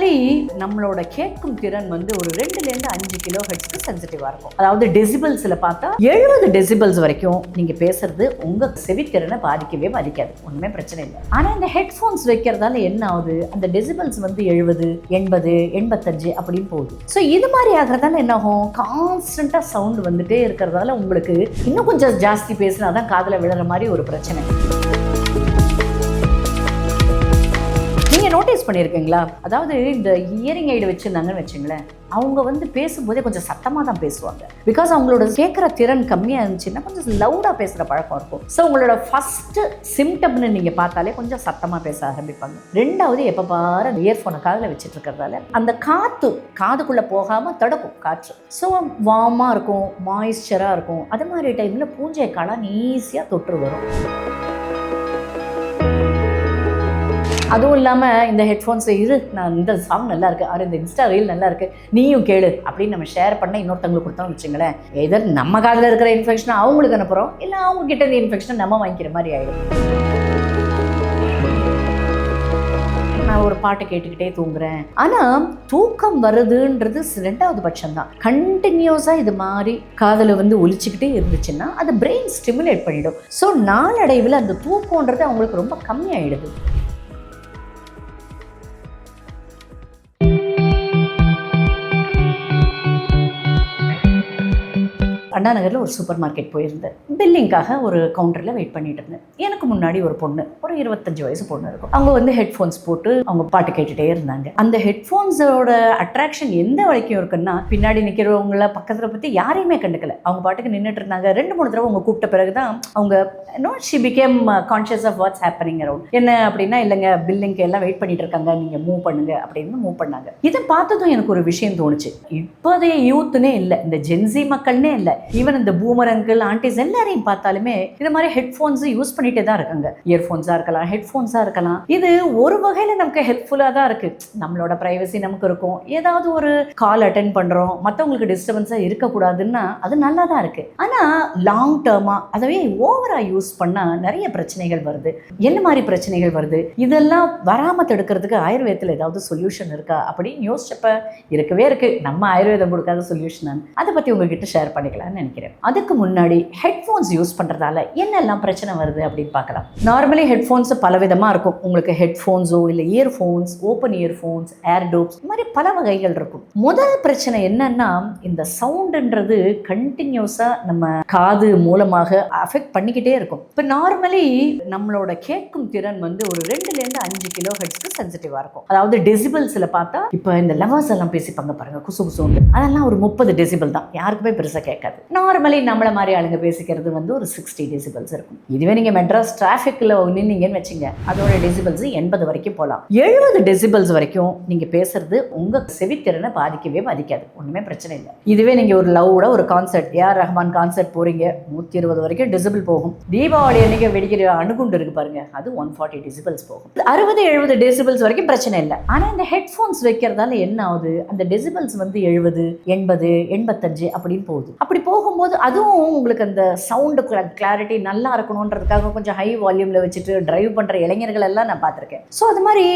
Normally நம்மளோட கேட்கும் திறன் வந்து ஒரு 2லேருந்து 5 கிலோ ஹெர்ட்ஸ்க்கு சென்சிட்டிவா இருக்கும். அதாவது டெசிபிள்ஸ்ல பார்த்தா 70 டெசிபிள்ஸ் வரைக்கும் நீங்க பேசுறது உங்க செவித்திறனை பாதிக்கவே பாதிக்காது, ஒண்ணுமே பிரச்சனை இல்லை. ஆனா இந்த ஹெட்ஃபோன்ஸ் வைக்கிறதால என்ன ஆகுது, அந்த டெசிபிள்ஸ் வந்து 70, 80, 85 அப்படின்னு போகுது. ஸோ இது மாதிரி ஆகிறதால என்ன ஆகும், கான்ஸ்டன்டா சவுண்ட் வந்துட்டே இருக்கிறதால உங்களுக்கு இன்னும் கொஞ்சம் ஜாஸ்தி பேசினாதான் காதுல விழுற மாதிரி ஒரு பிரச்சனை. நோட்டீஸ் பண்ணியிருக்கீங்களா? அதாவது இந்த இயரிங் எய்டு வச்சுருந்தாங்கன்னு வச்சுங்களேன், அவங்க வந்து பேசும்போதே கொஞ்சம் சத்தமாக தான் பேசுவாங்க. பிகாஸ் அவங்களோட கேட்குற திறன் கம்மியாக இருந்துச்சுன்னா கொஞ்சம் லவுடாக பேசுகிற பழக்கம் இருக்கும். ஸோ உங்களோட ஃபஸ்ட்டு சிம்டம்னு நீங்கள் பார்த்தாலே கொஞ்சம் சத்தமாக பேச ஆரம்பிப்பாங்க. ரெண்டாவது, எப்போ பாரு இயர்ஃபோனை காதில் வச்சுட்டு இருக்கிறதால அந்த காதுக்குள்ளே போகாமல் தடுக்கும் காற்று. ஸோ வார்மாக இருக்கும், மாய்ஸ்சராக இருக்கும். அது மாதிரி டைமில் பூஞ்சை காளான் ஈஸியாக தொற்று வரும். அதுவும் இல்லாமல் இந்த ஹெட்ஃபோன்ஸ் நான் இந்த சாங் நல்லா இருக்கு, அது இந்த இன்ஸ்டா ரீல் நல்லா இருக்கு, நீயும் கேளு அப்படின்னு நம்ம ஷேர் பண்ண இன்னொருத்தவங்களுக்கு கொடுத்தோம்னு வச்சுங்களேன், எதர் நம்ம காதில் இருக்கிற இன்ஃபெக்ஷனை அவங்களுக்கு அனுப்புகிறோம், இல்லை அவங்க கிட்ட இந்த இன்ஃபெக்ஷனை நம்ம வாங்கிக்கிற மாதிரி ஆகிடும். நான் ஒரு பாட்டு கேட்டுக்கிட்டே தூங்குறேன், ஆனால் தூக்கம் வருதுன்றது 2வது பட்சம்தான். கண்டினியூஸாக இது மாதிரி காதில் வந்து ஒலிச்சுக்கிட்டே இருந்துச்சுன்னா அது பிரெயின் ஸ்டிமுலேட் பண்ணிடும். ஸோ நாளடைவில் அந்த தூக்கம்ன்றது அவங்களுக்கு ரொம்ப கம்மியாயிடுது. அண்ணா நகரில் ஒரு சூப்பர் மார்க்கெட் போயிருந்தேன். பில்லிங்காக ஒரு கவுண்டரில் வெயிட் பண்ணிட்டு இருந்தேன். எனக்கு முன்னாடி ஒரு பொண்ணு, ஒரு 25 வயசு பொண்ணு இருக்கும். அவங்க வந்து ஹெட்ஃபோன்ஸ் போட்டு அவங்க பாட்டு கேட்டுகிட்டே இருந்தாங்க. அந்த ஹெட்ஃபோன்ஸோட அட்ராக்ஷன் எந்த வரைக்கும் இருக்குன்னா, பின்னாடி நிற்கிறவங்கள பக்கத்தில் பற்றி யாரையுமே கண்டுக்கல, அவங்க பாட்டுக்கு நின்றுட்டு இருந்தாங்க. 2-3 தடவை அவங்க கூப்பிட்ட பிறகு தான் அவங்க she became conscious of what's happening around. என்ன அப்படின்னா, இல்லைங்க பில்லிங்க்கு எல்லாம் வெயிட் பண்ணிட்டு இருக்காங்க, நீங்கள் மூவ் பண்ணுங்க அப்படின்னு மூவ் பண்ணாங்க. இதை பார்த்ததும் எனக்கு ஒரு விஷயம் தோணுச்சு. இப்போதைய யூத்துனே இல்லை, இந்த ஜென்சி மக்கள்னே இல்லை, ஈவன் இந்த பூமர் அங்கிள் ஆண்டிஸ் எல்லாரையும் பார்த்தாலுமே இந்த மாதிரி ஹெட்ஃபோன்ஸ் யூஸ் பண்ணிட்டே தான் இருக்காங்க. இயர்ஃபோன்ஸாக இருக்கலாம், ஹெட்ஃபோன்ஸாக இருக்கலாம். இது ஒரு வகையில் நமக்கு ஹெல்ப்ஃபுல்லாக தான் இருக்கு. நம்மளோட ப்ரைவசி நமக்கு இருக்கும். ஏதாவது ஒரு கால் அட்டென்ட் பண்ணுறோம், மற்றவங்களுக்கு டிஸ்டர்பன்ஸாக இருக்கக்கூடாதுன்னா அது நல்லா தான் இருக்கு. ஆனால் லாங் டேர்மாக அதவே ஓவராக யூஸ் பண்ணால் நிறைய பிரச்சனைகள் வருது. என்ன மாதிரி பிரச்சனைகள் வருது, இதெல்லாம் வராமல் தடுக்கிறதுக்கு ஆயுர்வேதத்தில் ஏதாவது சொல்யூஷன் இருக்கா அப்படின்னு யோசிச்சப்ப இருக்கவே இருக்கு. நம்ம ஆயுர்வேதம் கொடுக்காத சொல்யூஷன், அதை பற்றி உங்ககிட்ட ஷேர் பண்ணிக்கலாம் நினைக்கிறேன். அதுக்கு முன்னாடி ஹெட்ஃபோன்ஸ் யூஸ் பண்றதால என்னெல்லாம் பிரச்சனை வருது அப்படின்னு பார்க்கலாம். நார்மலி ஹெட்ஃபோன்ஸ் பல விதமா இருக்கும். உங்களுக்கு ஹெட்ஃபோன்ஸோ இல்லை இயர்ஃபோன்ஸ், ஓப்பன் இயர்ஃபோன்ஸ், ஏர்டோப்ஸ், இந்த மாதிரி பல வகைகள் இருக்கும். முதல் பிரச்சனை என்னன்னா, இந்த சவுண்டுன்றது கண்டினியூஸா நம்ம காது மூலமாக அஃபெக்ட் பண்ணிக்கிட்டே இருக்கும். இப்போ நார்மலி நம்மளோட கேட்கும் திறன் வந்து ஒரு 2லேருந்து 5 கிலோ ஹெர்ட்ஸ்க்கு சென்சிட்டிவா இருக்கும். அதாவது டெசிபிள்ஸ்ல பார்த்தா இப்போ இந்த லவர்ஸ் எல்லாம் பேசிப்பாங்க பாருங்க, குசு குசுண்டு, அதெல்லாம் ஒரு 30 டெசிபிள் தான், யாருக்குமே பெருசாக கேட்காது. நார்மலி நம்மள மாதிரி ஆளுங்க பேசிக்கிறது வந்து ஒரு 60 டெசிபிள்ஸ் இருக்கும். இதுவே நீங்க மெட்ராஸ் டிராஃபிக்ல நின்னீங்கன்னு வச்சுங்க, அதோட டெசிபிள்ஸ் 80 வரைக்கும் போகலாம். 70 டெசிபிள்ஸ் வரைக்கும் நீங்க பேசுறது உங்க செவித்திறனை பாதிக்கவே பாதிக்காது, ஒண்ணுமே பிரச்சனை இல்லை. இதுவே நீங்க ஒரு லவுடா ஒரு கான்சர்ட், ஏஆர் ரஹ்மான் கான்சர்ட் போறீங்க, 120 வரைக்கும் டெசிபிள் போகும். தீபாவளி அன்னைக்கு வெடிக்கிற அணுகுண்டு இருக்கு பாருங்க, அது 140 டெசிபிள்ஸ் போகும். 60-70 டெசிபிள்ஸ் வரைக்கும் பிரச்சனை இல்லை. ஆனா இந்த ஹெட்ஃபோன்ஸ் வைக்கிறதால என்ன ஆகுது, அந்த டெசிபிள்ஸ் வந்து 70, 80, 85 அப்படின்னு போகுது. அப்படி போகும்போது அதுவும் உங்களுக்கு அந்த சவுண்டு கிளாரிட்டி நல்லா இருக்கணுன்றதுக்காக கொஞ்சம் ஹை வால்யூமில் வச்சுட்டு டிரைவ் பண்ணுற இளைஞர்கள் எல்லாம் நான் பார்த்துருக்கேன். ஸோ அது மாதிரி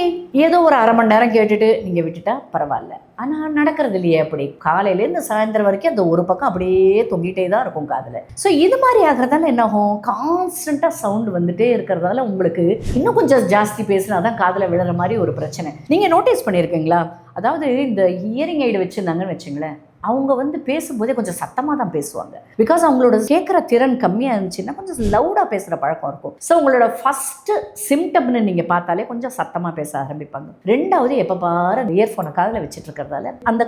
ஏதோ ஒரு 1/2 மணி நேரம் கேட்டுட்டு நீங்கள் விட்டுட்டா பரவாயில்ல. ஆனால் நடக்கிறது இல்லையே, அப்படி காலையிலேருந்து சாயந்தரம் வரைக்கும் அந்த ஒரு பக்கம் அப்படியே தொங்கிட்டே தான் இருக்கும் காதில். ஸோ இது மாதிரி ஆகிறதால என்ன ஆகும், கான்ஸ்டண்ட்டாக சவுண்டு வந்துட்டே இருக்கிறதால உங்களுக்கு இன்னும் கொஞ்சம் ஜாஸ்தி பேசினா தான் காதில் விழுற மாதிரி ஒரு பிரச்சனை. நீங்கள் நோட்டீஸ் பண்ணியிருக்கீங்களா? அதாவது இந்த இயரிங் எய்டு வச்சுருந்தாங்கன்னு வச்சுங்களேன், அவங்க வந்து பேசும்போதே கொஞ்சம் சத்தமாக தான் பேசுவாங்க. பிகாஸ் அவங்களோட கேட்குற திறன் கம்மியாக இருந்துச்சுன்னா கொஞ்சம் லவுடாக பேசுகிற பழக்கம் இருக்கும். ஸோ உங்களோட ஃபஸ்ட்டு சிம்டம்னு நீங்கள் பார்த்தாலே கொஞ்சம் சத்தமாக பேச ஆரம்பிப்பாங்க. ரெண்டாவது, எப்போ பாரு இயர்ஃபோனை காதில் வச்சுட்டு இருக்கிறதால அந்த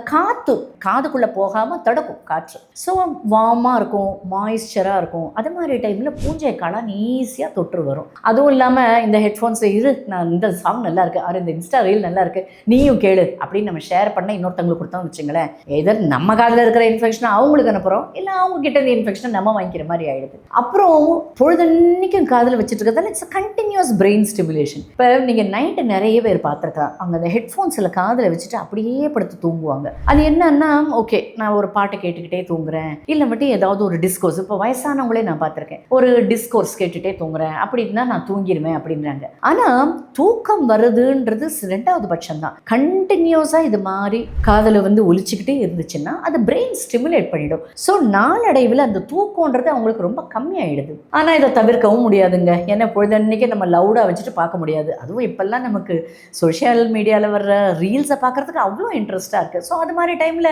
காதுக்குள்ளே போகாமல் தடுக்கும் காற்று. ஸோ வார்மாக இருக்கும், மாய்ஸ்சராக இருக்கும். அது மாதிரி டைமில் பூஞ்சை காளான் ஈஸியாக தொற்று வரும். அதுவும் இல்லாமல் இந்த ஹெட்ஃபோன்ஸ் நான் இந்த சாங் நல்லா இருக்கு, அது இந்த இன்ஸ்டா ரீல் நல்லா இருக்கு, நீயும் கேளு அப்படின்னு நம்ம ஷேர் பண்ண இன்னொருத்தவங்களுக்கு கொடுத்தோம்னு வச்சுங்களேன், எதர் நம்ம நம்ம காதில் இருக்கிற இன்ஃபெக்ஷனை அவங்களுக்கு அனுப்புகிறோம், இல்லை அவங்க கிட்ட இந்த இன்ஃபெக்ஷனை நம்ம வாங்கிக்கிற மாதிரி ஆகிடுது. அப்புறம் பொழுதன்னைக்கும் காதில் வச்சுட்டு இருக்கிறதால இட்ஸ் கண்டினியூஸ் பிரெயின் ஸ்டிமுலேஷன். இப்போ நீங்கள் நைட்டு நிறைய பேர் பார்த்துருக்கலாம், அவங்க அந்த ஹெட்ஃபோன்ஸில் காதில் வச்சுட்டு அப்படியே படுத்து தூங்குவாங்க. அது என்னன்னா, ஓகே நான் ஒரு பாட்டை கேட்டுக்கிட்டே தூங்குறேன், இல்லை மட்டும் ஏதாவது ஒரு டிஸ்கோர்ஸ், இப்போ வயசானவங்களே நான் பார்த்துருக்கேன், ஒரு டிஸ்கோர்ஸ் கேட்டுகிட்டே தூங்குறேன் அப்படின்னா நான் தூங்கிடுவேன் அப்படின்றாங்க. ஆனால் தூக்கம் வருதுன்றது ரெண்டாவது பட்சம் தான். கண்டினியூஸாக இது மாதிரி காதில் வந்து ஒலிச்சுக்கிட்டே இருந்துச்சுன்னா அது பிரெயின் ஸ்டிமுலேட் பண்ணிடும். ஸோ நாளடைவில் அந்த தூக்கம்ன்றது அவங்களுக்கு ரொம்ப கம்மியாயிடுது. ஆனால் இதை தவிர்க்கவும் முடியாதுங்க. ஏன்னா பொழுதன்னைக்கு நம்ம லவுடாக வச்சுட்டு பார்க்க முடியாது. அதுவும் இப்போல்லாம் நமக்கு சோஷியல் மீடியாவில் வர்ற ரீல்ஸை பார்க்குறதுக்கு அவ்வளோ இன்ட்ரெஸ்ட்டாக இருக்குது. ஸோ அது மாதிரி டைமில்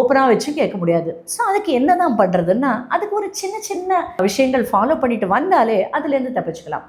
ஓப்பனாக வச்சு கேட்க முடியாது. ஸோ அதுக்கு என்ன தான் பண்ணுறதுன்னா, அதுக்கு ஒரு சின்ன சின்ன விஷயங்கள் ஃபாலோ பண்ணிட்டு வந்தாலே அதுலேருந்து தப்பிச்சுக்கலாம்.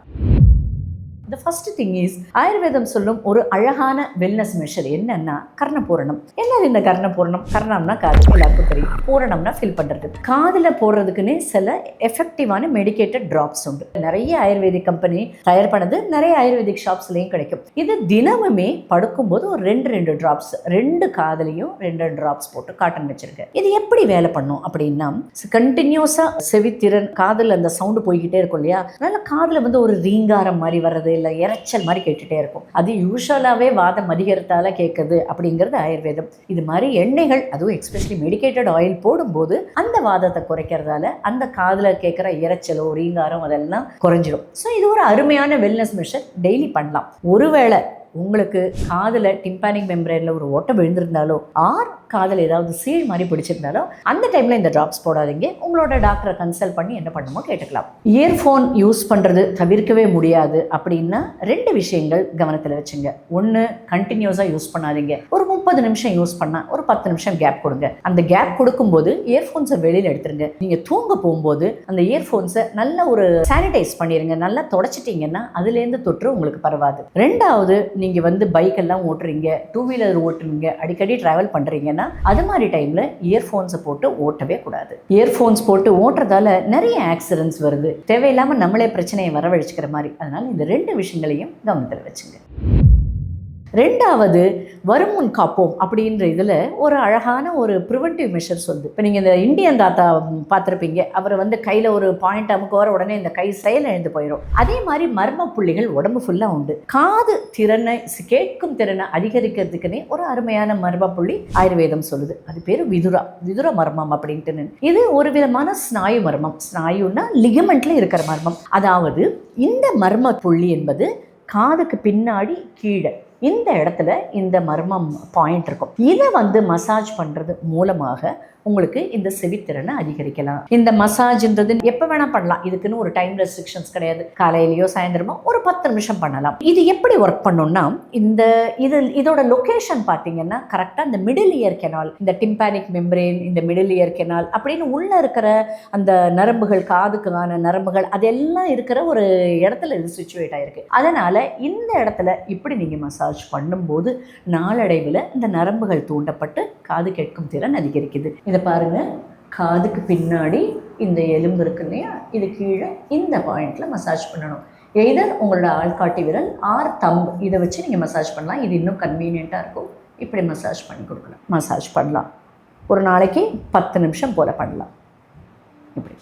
The first thing is, ஆயுர்வேதம் சொல்லும் ஒரு அழகான வெல்னஸ் மெஷர் என்னன்னா கர்ணபூரணம். என்னது இந்த கர்ணபூரணம்? கர்ணம்னா காது, எல்லாருக்கும் தெரியும். பூரணம்னா ஃபில் பண்ணுறது. காதில் போடுறதுக்குன்னு சில எஃபெக்டிவான மெடிக்கேட்டட் ட்ராப்ஸ் உண்டு. நிறைய ஆயுர்வேதிக் கம்பெனி தயார் பண்ணது நிறைய ஆயுர்வேதிக் ஷாப்ஸ்லையும் கிடைக்கும். இது தினமுமே படுக்கும்போது ஒரு ரெண்டு ட்ராப்ஸ், ரெண்டு காதுலையும் ரெண்டு ட்ராப்ஸ் போட்டு காட்டன் வச்சிருக்கேன். இது எப்படி வேலை பண்ணும் அப்படின்னா, கண்டினியூஸாக செவித்திறன், காதில் அந்த சவுண்டு போய்கிட்டே இருக்கும் இல்லையா, அதனால காதில் வந்து ஒரு ரீங்காரம் மாதிரி வர்றது, இல்லை இறைச்சல் மாதிரி கேட்டுகிட்டே இருக்கும். அது யூஸ்வலாகவே வாதம் அதிகரித்தால கேட்குது அப்படிங்கிறது ஆயுர்வேதம். இது மாதிரி எண்ணெய்கள், அதுவும் எஸ்பெஷலி மெடிக்கேட்டட் ஆயில் போடும்போது அந்த வாதத்தை குறைக்கிறதால அந்த காதில் கேட்குற இறைச்சலோ ரீங்காரம் அதெல்லாம் குறைஞ்சிடும். ஸோ இது ஒரு அருமையான வெல்னஸ் மெஷர், டெய்லி பண்ணலாம். ஒருவேளை உங்களுக்கு காதில் டிம்பானிக் மெம்பரேனில் ஒரு ஓட்டை விழுந்திருந்தாலோ ஆர் காதில் ஏதாவது சீழ் மாதிரி பிடிச்சிருந்தாலோ அந்த டைமில் இந்த ட்ராப்ஸ் போடாதீங்க. உங்களோட டாக்டரை கன்சல்ட் பண்ணி என்ன பண்ணுமோ கேட்டுக்கலாம். இயர்ஃபோன் யூஸ் பண்ணுறது தவிர்க்கவே முடியாது அப்படின்னா ரெண்டு விஷயங்கள் கவனத்தில் வச்சுங்க. ஒன்று, கண்டினியூஸாக யூஸ் பண்ணாதீங்க. ஒரு 30 நிமிஷம் யூஸ் பண்ணால் ஒரு 10 நிமிஷம் கேப் கொடுங்க. அந்த கேப் கொடுக்கும்போது இயர்ஃபோன்ஸை வெளியில் எடுத்துருங்க. நீங்கள் தூங்க போகும்போது அந்த இயர்ஃபோன்ஸை நல்லா ஒரு சானிடைஸ் பண்ணிடுங்க. நல்லா தொடச்சிட்டிங்கன்னா அதுலேருந்து தொற்று உங்களுக்கு பரவாது. ரெண்டாவது, நீங்கள் வந்து பைக்கெல்லாம் ஓட்டுறீங்க, 2 வீலர் ஓட்டுறீங்க, அடிக்கடி ட்ராவல் பண்ணுறீங்கன்னா அது மாதிரி டைமில் இயர்ஃபோன்ஸை போட்டு ஓட்டவே கூடாது. இயர்ஃபோன்ஸ் போட்டு ஓட்டுறதால நிறைய ஆக்சிடென்ட்ஸ் வருது, தேவையில்லாமல் நம்மளே பிரச்சனையை வரவழைச்சிக்கிற மாதிரி. அதனால் இந்த ரெண்டு விஷயங்களையும் கவனத்தில் வச்சுங்க. ரெண்டாவது, வருமுன் காப்போம் அப்படின்ற இதில் ஒரு அழகான ஒரு ப்ரிவென்டிவ் மெஷர் சொல்லுது. இப்போ நீங்கள் இந்த இந்தியன் தாத்தா பார்த்துருப்பீங்க, அவரை வந்து கையில் ஒரு பாயிண்ட் அமுக்குவார உடனே இந்த கை செயல் எழுந்து போயிடும். அதே மாதிரி மர்ம புள்ளிகள் உடம்பு ஃபுல்லாக உண்டு. காது திறனை, கேட்கும் திறனை அதிகரிக்கிறதுக்குன்னே ஒரு அருமையான மர்ம புள்ளி ஆயுர்வேதம் சொல்லுது. அது பேர் விதுர மர்மம் அப்படின்ட்டு. இது ஒரு விதமான ஸ்நாயு மர்மம். ஸ்நாயுன்னா லிகமெண்ட்ல இருக்கிற மர்மம். அதாவது இந்த மர்ம புள்ளி என்பது காதுக்கு பின்னாடி கீழே இந்த இடத்துல இந்த மர்மம் பாயிண்ட் இருக்கும். இதை வந்து மசாஜ் பண்ணுறது மூலமாக உங்களுக்கு இந்த செவித்திறனை அதிகரிக்கலாம். இந்த மசாஜ்ன்றது எப்போ வேணால் பண்ணலாம். இதுக்குன்னு ஒரு டைம் ரெஸ்ட்ரிக்ஷன்ஸ் கிடையாது. காலையிலையோ சாயந்தரமோ ஒரு 10 நிமிஷம் பண்ணலாம். இது எப்படி ஒர்க் பண்ணணும்னா, இதோட லொக்கேஷன் பார்த்தீங்கன்னா கரெக்டாக இந்த மிடில் இயர் கெனால், இந்த டிம்பானிக் மெம்பரேன், இந்த மிடில் இயர் கெனால் அப்படின்னு உள்ளே இருக்கிற அந்த நரம்புகள், காதுக்கான நரம்புகள் அதெல்லாம் இருக்கிற ஒரு இடத்துல இது சிச்சுவேட் ஆகிருக்கு. அதனால் இந்த இடத்துல இப்படி நீங்கள் மசாஜ் பண்ணும்போது நாளடைவில் இந்த நரம்புகள் தூண்டப்பட்டு காது கேட்கும் திறன் அதிகரிக்குது. இதை பாருங்கள், காதுக்கு பின்னாடி இந்த எலும்பு இருக்கு இல்லையா, இது கீழே இந்த பாயிண்டில் மசாஜ் பண்ணணும். எய்தர் உங்களோட ஆள்காட்டி விரல் ஆர் தம்பு இதை வச்சு நீங்கள் மசாஜ் பண்ணலாம். இது இன்னும் கன்வீனியண்ட்டாக இருக்கும். இப்படி மசாஜ் பண்ணி கொடுக்கலாம். மசாஜ் பண்ணலாம். ஒரு நாளைக்கு 10 நிமிஷம் போல் பண்ணலாம். இப்படி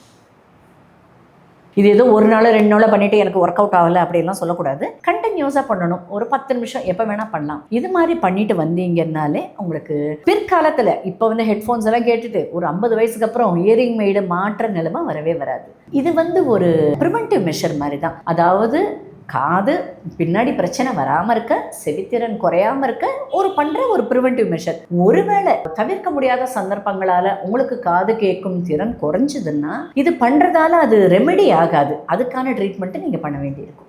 இது ஏதோ ஒரு நாள் 2 நாள் பண்ணிவிட்டு எனக்கு ஒர்க் அவுட் ஆகலை அப்படிலாம் சொல்லக்கூடாது. கண்டினியூஸாக பண்ணணும். ஒரு 10 நிமிஷம் எப்போ வேணால் பண்ணலாம். இது மாதிரி பண்ணிட்டு வந்தீங்கன்னாலே உங்களுக்கு பிற்காலத்தில், இப்போ வந்து ஹெட்ஃபோன்ஸ் எல்லாம் கேட்டுட்டு ஒரு 50 வயசுக்கு அப்புறம் இயரிங் மெய்டு மாற்ற நிலைமை வரவே வராது. இது வந்து ஒரு ப்ரிவென்டிவ் மெஷர் மாதிரி தான். அதாவது காது பின்னாடி பிரச்சனை வராமல் இருக்க, செவித்திறன் குறையாமல் இருக்க பண்ணுற ஒரு ப்ரிவென்டிவ் மெஷர். ஒருவேளை தவிர்க்க முடியாத சந்தர்ப்பங்களால் உங்களுக்கு காது கேட்கும் திறன் குறைஞ்சதுன்னா இது பண்ணுறதால அது ரெமெடி ஆகாது. அதுக்கான ட்ரீட்மெண்ட்டை நீங்கள் பண்ண வேண்டியிருக்கும்.